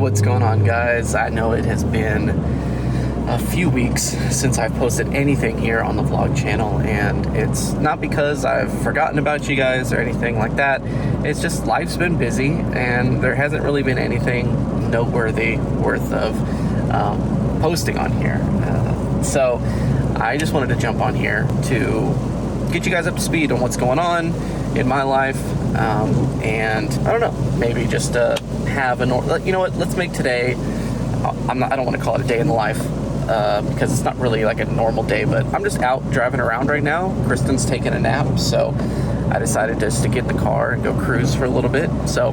What's going on, guys? I know it has been a few weeks since I've posted anything here on the vlog channel, and it's not because I've forgotten about you guys or anything like that. It's just life's been busy and there hasn't really been anything noteworthy worth of posting on here. So I just wanted to jump on here to get you guys up to speed on what's going on in my life, and I don't know, maybe just have you know what, let's make today, I don't want to call it a day in the life, because it's not really like a normal day, but I'm just out driving around right now. Kristen's taking a nap, so I decided just to get in the car and go cruise for a little bit. So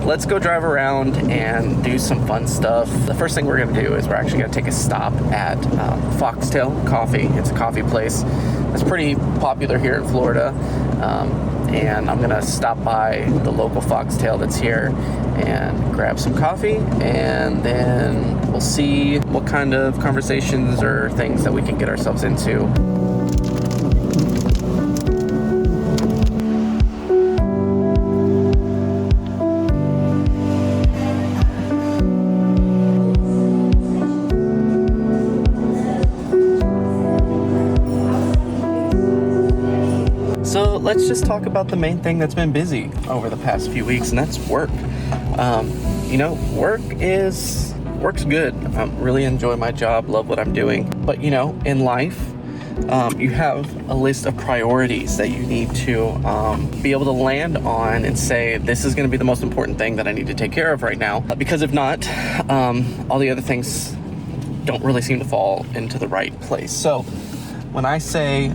let's go drive around and do some fun stuff. The first thing we're going to do is we're actually going to take a stop at Foxtail Coffee. It's a coffee place that's pretty popular here in Florida, and I'm going to stop by the local Foxtail that's here and grab some coffee, and then we'll see what kind of conversations or things that we can get ourselves into. So let's just talk about the main thing that's been busy over the past few weeks, and that's work. Work's good. I really enjoy my job, love what I'm doing. But in life, you have a list of priorities that you need to be able to land on and say, this is going to be the most important thing that I need to take care of right now. Because if not, all the other things don't really seem to fall into the right place. So when I say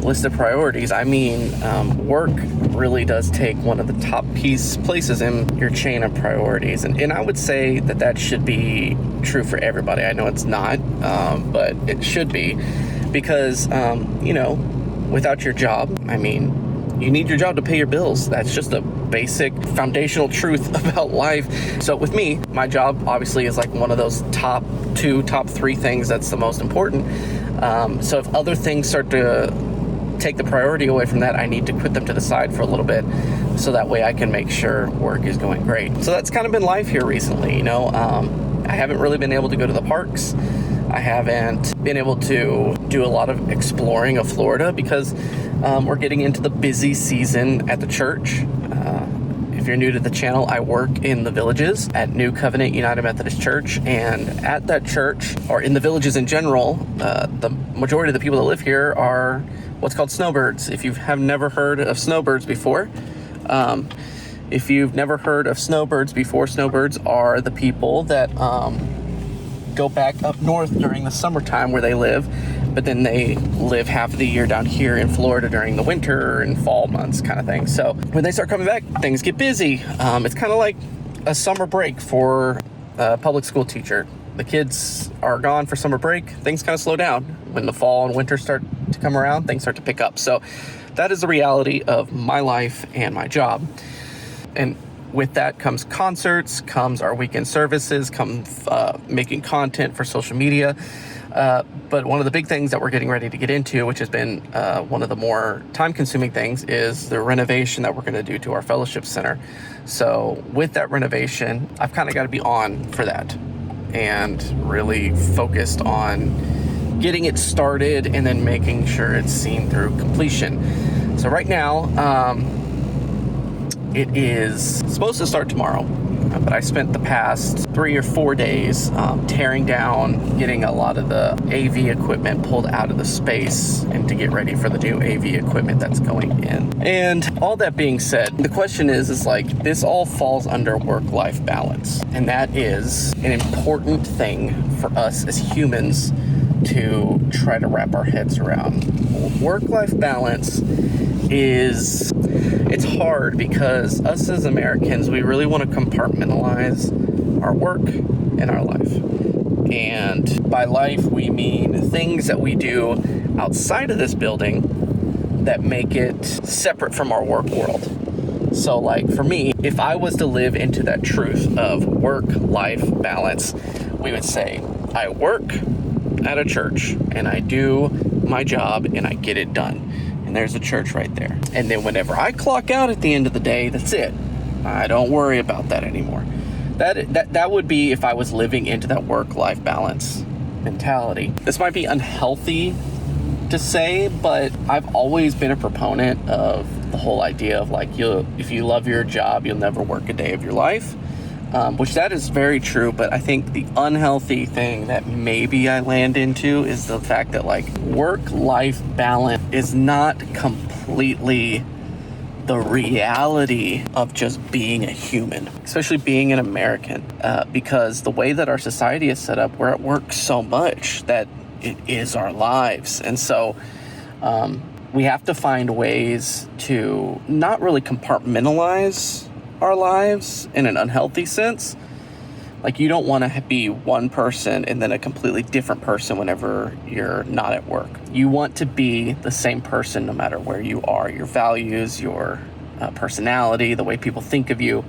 list of priorities, I mean work really does take one of the top places in your chain of priorities. And I would say that should be true for everybody. I know it's not, but it should be. Because, without your job, you need your job to pay your bills. That's just a basic foundational truth about life. So with me, my job obviously is like one of those top 3 things that's the most important. So if other things start to take the priority away from that, I need to put them to the side for a little bit, so that way I can make sure work is going great. So that's kind of been life here recently. I haven't really been able to go to the parks. I haven't been able to do a lot of exploring of Florida because we're getting into the busy season at the church. If you're new to the channel, I work in the villages at New Covenant United Methodist Church, and at that church, or in the villages in general, the majority of the people that live here are what's called snowbirds. If you have never heard of snowbirds before, snowbirds are the people that go back up north during the summertime where they live, but then they live half of the year down here in Florida during the winter and fall months kind of thing. So when they start coming back, things get busy. It's kind of like a summer break for a public school teacher. The kids are gone for summer break, things kind of slow down. When the fall and winter start to come around, things start to pick up. So that is the reality of my life and my job. And with that comes concerts, comes our weekend services, comes making content for social media. But one of the big things that we're getting ready to get into, which has been one of the more time-consuming things, is the renovation that we're going to do to our fellowship center. So with that renovation, I've kind of got to be on for that and really focused on getting it started and then making sure it's seen through completion. So right now, it is supposed to start tomorrow, but I spent the past 3 or 4 days tearing down, getting a lot of the AV equipment pulled out of the space and to get ready for the new AV equipment that's going in. And all that being said, the question is like, this all falls under work-life balance. And that is an important thing for us as humans to try to wrap our heads around. Work-life balance it's hard because us as Americans, we really want to compartmentalize our work and our life. And by life, we mean things that we do outside of this building that make it separate from our work world. So like for me, if I was to live into that truth of work-life balance, we would say, I work at a church and I do my job and I get it done. And there's a church right there. And then whenever I clock out at the end of the day, that's it. I don't worry about that anymore. That would be if I was living into that work-life balance mentality. This might be unhealthy to say, but I've always been a proponent of the whole idea of like, if you love your job, you'll never work a day of your life, which that is very true. But I think the unhealthy thing that maybe I land into is the fact that like work-life balance is not completely the reality of just being a human, especially being an American, because the way that our society is set up, we're at work so much that it is our lives. And so we have to find ways to not really compartmentalize our lives in an unhealthy sense. Like, you don't want to be one person and then a completely different person whenever you're not at work. You want to be the same person no matter where you are. Your values, your personality, the way people think of you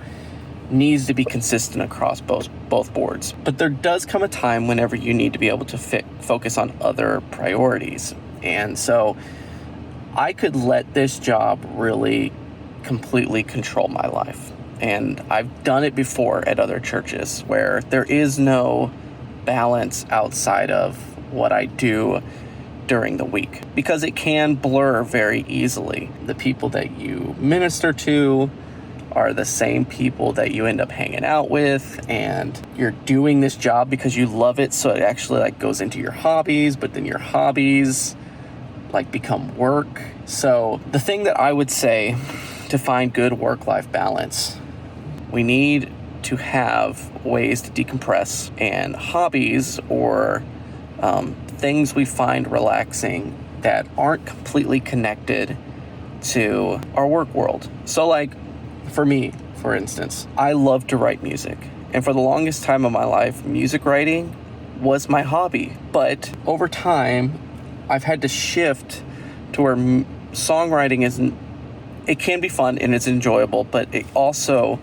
needs to be consistent across both boards. But there does come a time whenever you need to be able to focus on other priorities. And so I could let this job really completely control my life. And I've done it before at other churches where there is no balance outside of what I do during the week, because it can blur very easily. The people that you minister to are the same people that you end up hanging out with, and you're doing this job because you love it, so it actually like goes into your hobbies, but then your hobbies like become work. So the thing that I would say to find good work-life balance, we need to have ways to decompress, and hobbies or things we find relaxing that aren't completely connected to our work world. So like for me, for instance, I love to write music. And for the longest time of my life, music writing was my hobby. But over time, I've had to shift to where songwriting it can be fun and it's enjoyable, but it also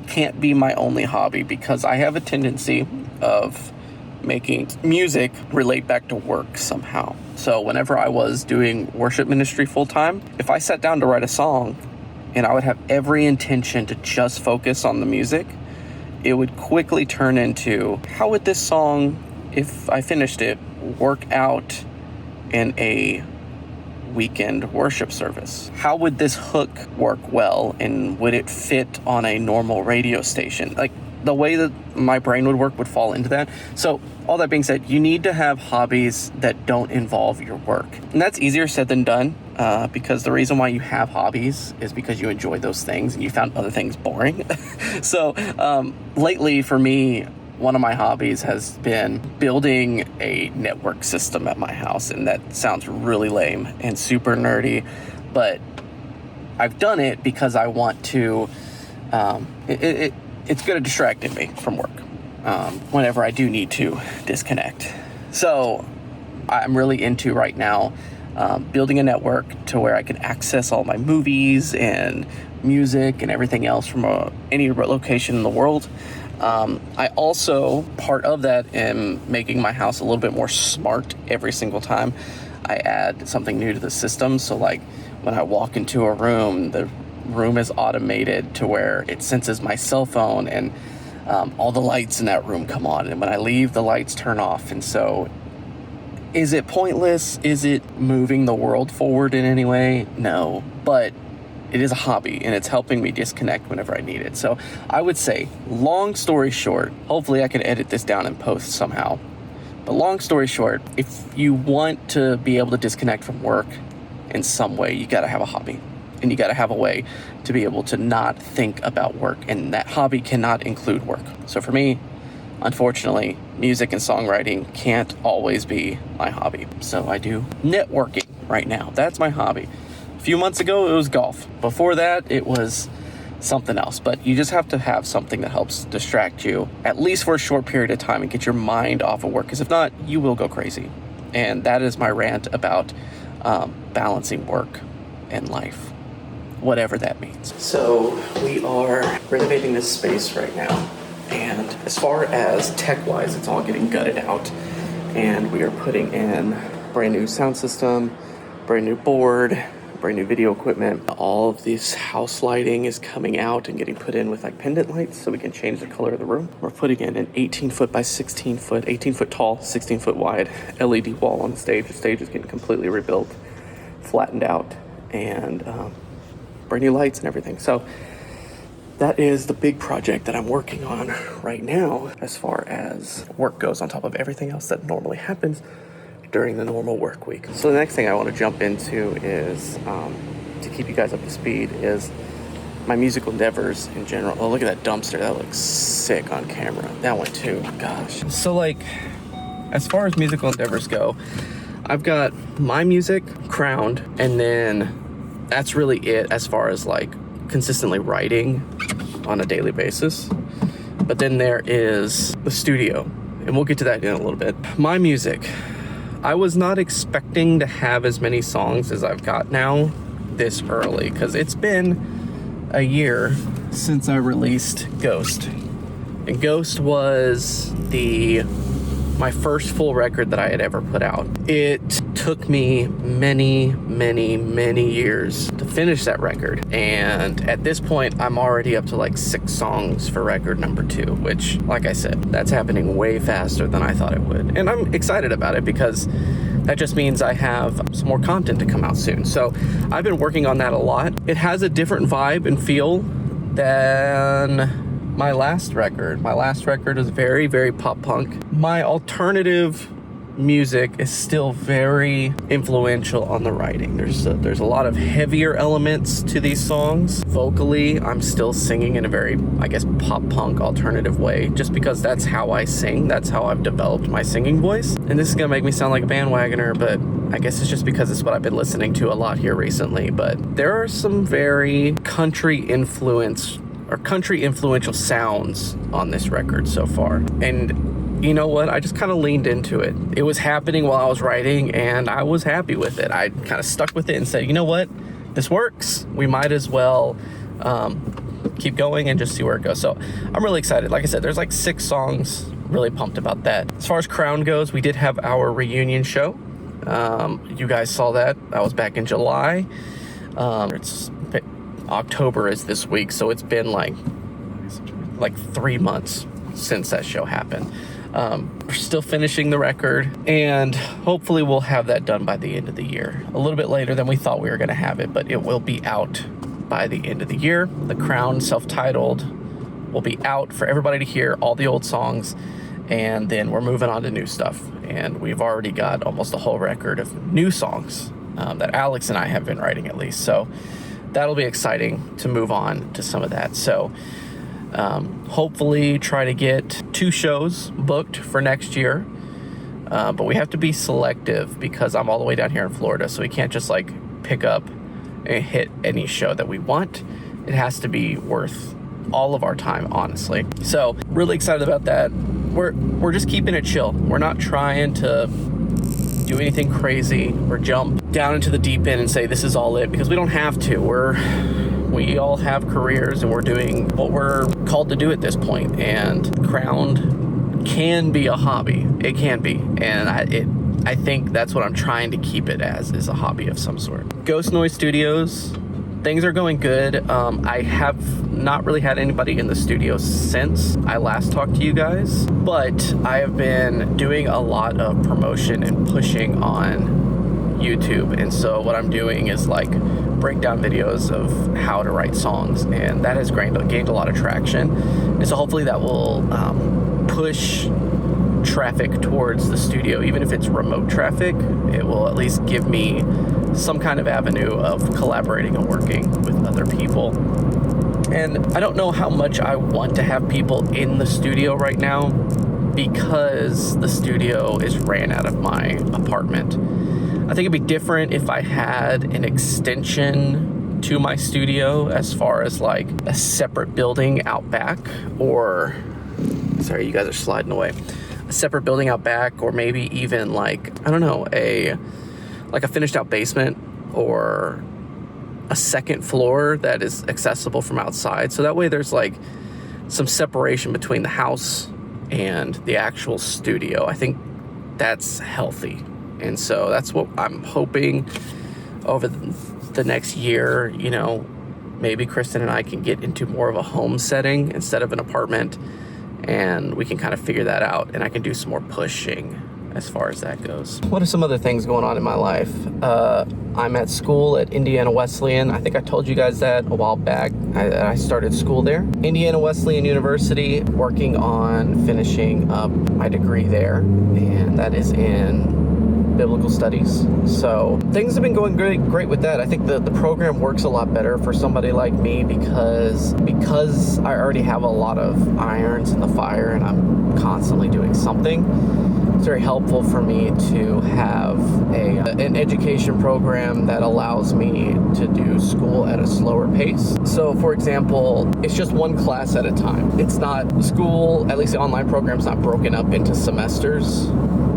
can't be my only hobby, because I have a tendency of making music relate back to work somehow. So whenever I was doing worship ministry full time, if I sat down to write a song and I would have every intention to just focus on the music, it would quickly turn into, how would this song, if I finished it, work out in a weekend worship service? How would this hook work well, and would it fit on a normal radio station? Like, the way that my brain would work would fall into that. So all that being said, you need to have hobbies that don't involve your work. And that's easier said than done, because the reason why you have hobbies is because you enjoy those things and you found other things boring. So lately for me, one of my hobbies has been building a network system at my house. And that sounds really lame and super nerdy, but I've done it because I want to, it's good at distracting me from work whenever I do need to disconnect. So I'm really into right now building a network to where I can access all my movies and music and everything else from any location in the world. I also, part of that, am making my house a little bit more smart every single time I add something new to the system. So like when I walk into a room, the room is automated to where it senses my cell phone, and all the lights in that room come on, and when I leave, the lights turn off. And so is it pointless? Is it moving the world forward in any way? No, but it is a hobby, and it's helping me disconnect whenever I need it. So I would say, long story short, hopefully I can edit this down and post somehow, but long story short, if you want to be able to disconnect from work in some way, you gotta have a hobby. And you got to have a way to be able to not think about work. And that hobby cannot include work. So for me, unfortunately, music and songwriting can't always be my hobby. So I do networking right now. That's my hobby. A few months ago, it was golf. Before that, it was something else. But you just have to have something that helps distract you, at least for a short period of time, and get your mind off of work. Because if not, you will go crazy. And that is my rant about balancing work and life, whatever that means. So we are renovating this space right now, and as far as tech-wise, it's all getting gutted out, and we are putting in brand new sound system, brand new board, brand new video equipment. All of this house lighting is coming out and getting put in with like pendant lights so we can change the color of the room. We're putting in an 18 foot by 16 foot, 18 foot tall, 16 foot wide LED wall on the stage. The stage is getting completely rebuilt, flattened out, and brand new lights and everything. So that is the big project that I'm working on right now as far as work goes, on top of everything else that normally happens during the normal work week. So the next thing I want to jump into is, to keep you guys up to speed, is my musical endeavors in general. Oh, look at that dumpster. That looks sick on camera. That one too, gosh. So like, as far as musical endeavors go, I've got my music, Crowned, and then that's really it as far as like consistently writing on a daily basis. But then there is the studio, and we'll get to that in a little bit. My music, I was not expecting to have as many songs as I've got now this early, because it's been a year since I released Ghost. And Ghost was my first full record that I had ever put out. It took me many years to finish that record. And at this point, I'm already up to like 6 songs for record number 2, which, like I said, that's happening way faster than I thought it would. And I'm excited about it because that just means I have some more content to come out soon. So I've been working on that a lot. It has a different vibe and feel than my last record. My last record was very pop punk. My alternative music is still very influential on the writing. There's a lot of heavier elements to these songs. Vocally, I'm still singing in a very, I guess, pop punk alternative way, just because that's how I sing. That's how I've developed my singing voice. And this is gonna make me sound like a bandwagoner, but I guess it's just because it's what I've been listening to a lot here recently. But there are some very country influential sounds on this record so far. And you know what? I just kind of leaned into it. It was happening while I was writing, and I was happy with it. I kind of stuck with it and said, you know what? This works. We might as well keep going and just see where it goes. So I'm really excited. Like I said, there's like 6 songs. Really pumped about that. As far as Crown goes, we did have our reunion show. You guys saw that. That was back in July. October is this week, so it's been like 3 months since that show happened. We're still finishing the record, and hopefully we'll have that done by the end of the year. A little bit later than we thought we were going to have it, but it will be out by the end of the year. The Crown self-titled will be out for everybody to hear, all the old songs, and then we're moving on to new stuff. And we've already got almost a whole record of new songs that Alex and I have been writing, at least. So that'll be exciting to move on to some of that. So hopefully try to get 2 shows booked for next year. But we have to be selective because I'm all the way down here in Florida. So we can't just like pick up and hit any show that we want. It has to be worth all of our time, honestly. So really excited about that. We're just keeping it chill. We're not trying to do anything crazy or jump down into the deep end and say this is all it, because we don't have to. We all have careers and we're doing what we're called to do at this point. And Crowned can be a hobby. It can be. And I think that's what I'm trying to keep it as, is a hobby of some sort. Ghost Noise Studios, things are going good. I have not really had anybody in the studio since I last talked to you guys, but I have been doing a lot of promotion and pushing on YouTube. And so what I'm doing is like breakdown videos of how to write songs, and that has gained a lot of traction. And so hopefully that will push traffic towards the studio. Even if it's remote traffic, it will at least give me some kind of avenue of collaborating and working with other people. And I don't know how much I want to have people in the studio right now, because the studio is ran out of my apartment. I think it'd be different if I had an extension to my studio, as far as like a separate building out back, or sorry, you guys are sliding away. A separate building out back, or maybe even like, I don't know, a finished out basement or a second floor that is accessible from outside. So that way there's like some separation between the house and the actual studio. I think that's healthy. And so that's what I'm hoping over the next year, you know, maybe Kristen and I can get into more of a home setting instead of an apartment, and we can kind of figure that out, and I can do some more pushing as far as that goes. What are some other things going on in my life? I'm at school at Indiana Wesleyan. I think I told you guys that a while back. I started school there. Indiana Wesleyan University, working on finishing up my degree there, and that is in biblical studies. So things have been going great with that. I think the program works a lot better for somebody like me because I already have a lot of irons in the fire and I'm constantly doing something. It's very helpful for me to have an education program that allows me to do school at a slower pace. So for example, it's just one class at a time. It's not school, at least the online program's not broken up into semesters.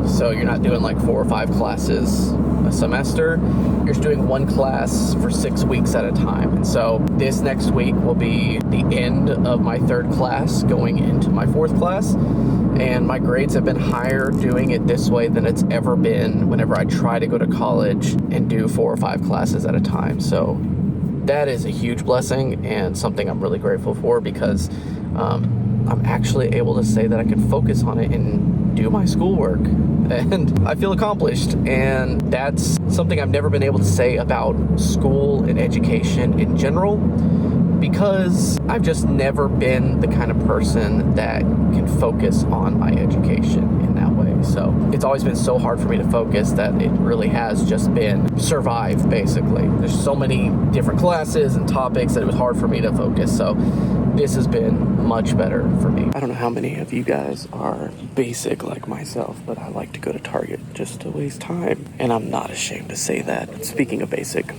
So you're not doing like 4 or 5 classes a semester. You're just doing one class for 6 weeks at a time. And so this next week will be the end of my 3rd class going into my 4th class. And my grades have been higher doing it this way than it's ever been whenever I try to go to college and do 4 or 5 classes at a time. So that is a huge blessing and something I'm really grateful for because I'm actually able to say that I can focus on it and do my schoolwork. And I feel accomplished, and that's something I've never been able to say about school and education in general because I've just never been the kind of person that can focus on my education in that way. So it's always been so hard for me to focus that it really has just been survive, basically. There's so many different classes and topics that it was hard for me to focus. So this has been much better for me. I don't know how many of you guys are basic like myself, but I like to go to Target just to waste time. And I'm not ashamed to say that. Speaking of basic,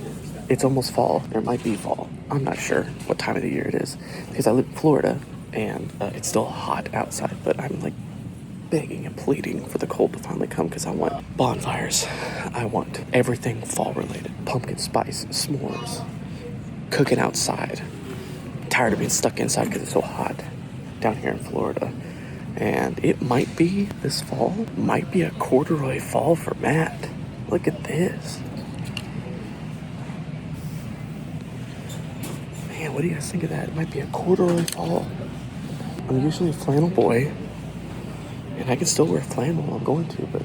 it's almost fall. There might be fall. I'm not sure what time of the year it is because I live in Florida and it's still hot outside, but I'm like begging and pleading for the cold to finally come because I want bonfires. I want everything fall related. Pumpkin spice, s'mores, cooking outside. Tired of being stuck inside because it's so hot down here in Florida. And it might be this fall, might be a corduroy fall for Matt. Look at this. Man, what do you guys think of that? It might be a corduroy fall. I'm usually a flannel boy, and I can still wear flannel when I'm going to, but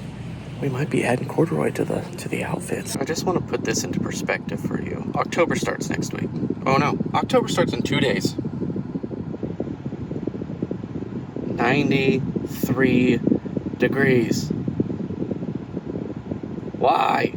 we might be adding corduroy to the outfits. I just want to put this into perspective for you. October starts next week. Oh no, October starts in 2 days. 93 degrees. Why?